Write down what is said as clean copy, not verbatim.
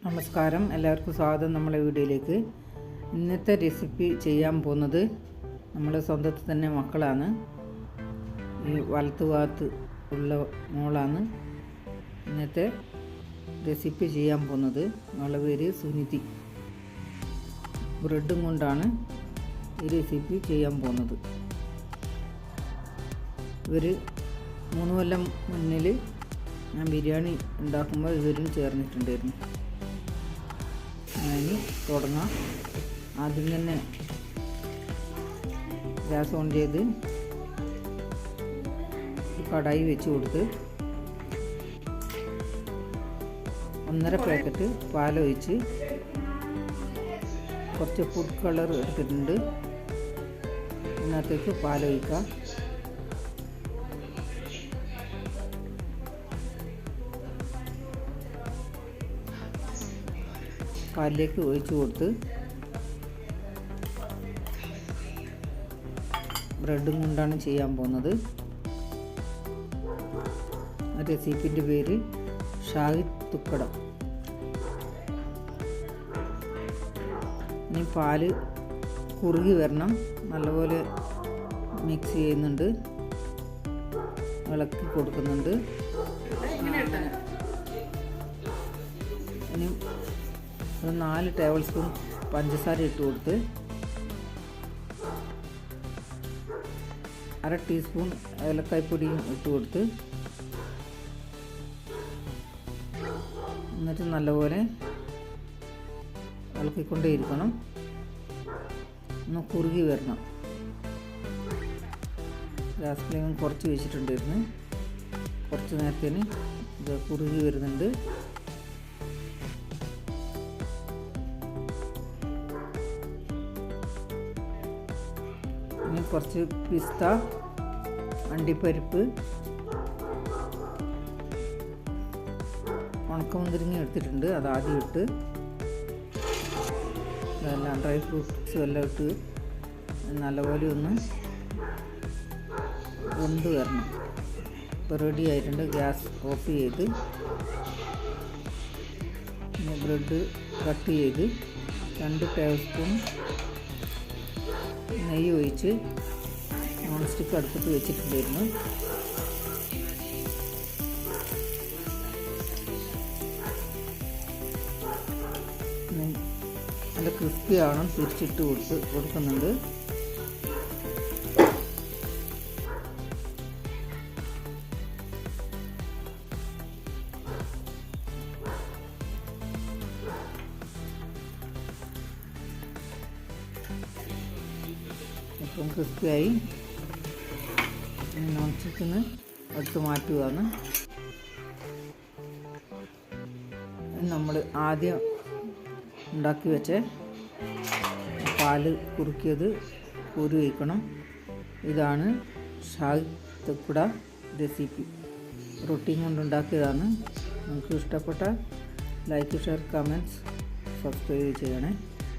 നമസ്കാരം, എല്ലാവർക്കും സ്വാഗതം നമ്മളെ വീഡിയോയിലേക്ക്. ഇന്നത്തെ റെസിപ്പി ചെയ്യാൻ പോകുന്നത് നമ്മളെ സ്വന്തത്തിൽ തന്നെ മക്കളാണ്. ഈ വലത്ത് ഭാഗത്ത് ഉള്ള മോളാണ് ഇന്നത്തെ റെസിപ്പി ചെയ്യാൻ പോകുന്നത്. അവളുടെ പേര് സുനിധി. ബ്രെഡും കൊണ്ടാണ് ഈ റെസിപ്പി ചെയ്യാൻ പോകുന്നത്. ഇവർ 3 കൊല്ലം മുന്നിൽ ഞാൻ ബിരിയാണി ഉണ്ടാക്കുമ്പോൾ ഇവരും ചേർന്നിട്ടുണ്ടായിരുന്നു. ഇനി തുടങ്ങാം. ആദ്യം തന്നെ ഗ്യാസ് ഓൺ ചെയ്ത് കടായി വെച്ച് കൊടുത്ത് 1.5 പാക്കറ്റ് പാലൊഴിച്ച് കുറച്ച് ഫുഡ് കളർ എടുത്തിട്ടുണ്ട്. ഇതിനകത്തേക്ക് പാലൊഴിക്കാം. പാലിലേക്ക് ഒഴിച്ച് കൊടുത്ത് ബ്രെഡും കൊണ്ടാണ് ചെയ്യാൻ പോകുന്നത്. റെസിപ്പിൻ്റെ പേര് ഷാഹി തുക്കട. ഇനി പാല് കുറുകി വരണം. നല്ലപോലെ മിക്സ് ചെയ്യുന്നുണ്ട്, ഇളക്കി കൊടുക്കുന്നുണ്ട്. ഇനി 4 ടേബിൾ സ്പൂൺ പഞ്ചസാര ഇട്ട് കൊടുത്ത് 1/2 ടീസ്പൂൺ ഏലക്കായ്പ്പൊടിയും ഇട്ട് കൊടുത്ത് എന്നിട്ട് നല്ലപോലെ ഇളക്കിക്കൊണ്ടേയിരിക്കണം. ഒന്ന് കുറുകി വരണം. ഗ്യാസ് ഫ്ലെയിം കുറച്ച് വെച്ചിട്ടുണ്ടായിരുന്നു. കുറച്ച് നേരത്തേന് ഇത് കുറുകി വരുന്നുണ്ട്. ഇനി കുറച്ച് പിസ്ത, അണ്ടിപ്പരിപ്പ്, ഉണക്കമുന്തിരിങ്ങ എടുത്തിട്ടുണ്ട്. അത് ആദ്യം ഇട്ട് ഇതെല്ലാം ഡ്രൈ ഫ്രൂട്ട്സും എല്ലാം ഇട്ട് നല്ലപോലെ ഒന്ന് വെന്ത് വരണം. ഇപ്പോൾ റെഡി ആയിട്ടുണ്ട്. ഗ്യാസ് ഓഫ് ചെയ്ത് ബ്രെഡ് കട്ട് ചെയ്ത് 2 ടേബിൾ സ്പൂൺ നെയ്യ് ഒഴിച്ച് നോൺ സ്റ്റിക്ക് അടുപ്പത്ത് വെച്ചിട്ടുണ്ടായിരുന്നു. നല്ല ക്രിസ്പി ആവണം. തിരിച്ചിട്ട് കൊടുക്കുന്നുണ്ട്. ഇപ്പം ക്രിസ്പിയായി. നോൺ സ്റ്റിക്കിന് എടുത്ത് മാറ്റുകയാണ്. നമ്മൾ ആദ്യം ഉണ്ടാക്കി വെച്ച പാല് കുറുക്കിയത് കോരി വയ്ക്കണം. ഇതാണ് ഷാഹി തുക്കട റെസിപ്പി. റൊട്ടി കൊണ്ടുണ്ടാക്കിയതാണ്. നിങ്ങൾക്ക് ഇഷ്ടപ്പെട്ട ലൈക്ക്, ഷെയർ, കമൻറ്റ്സ്, സബ്സ്ക്രൈബ് ചെയ്യണേ.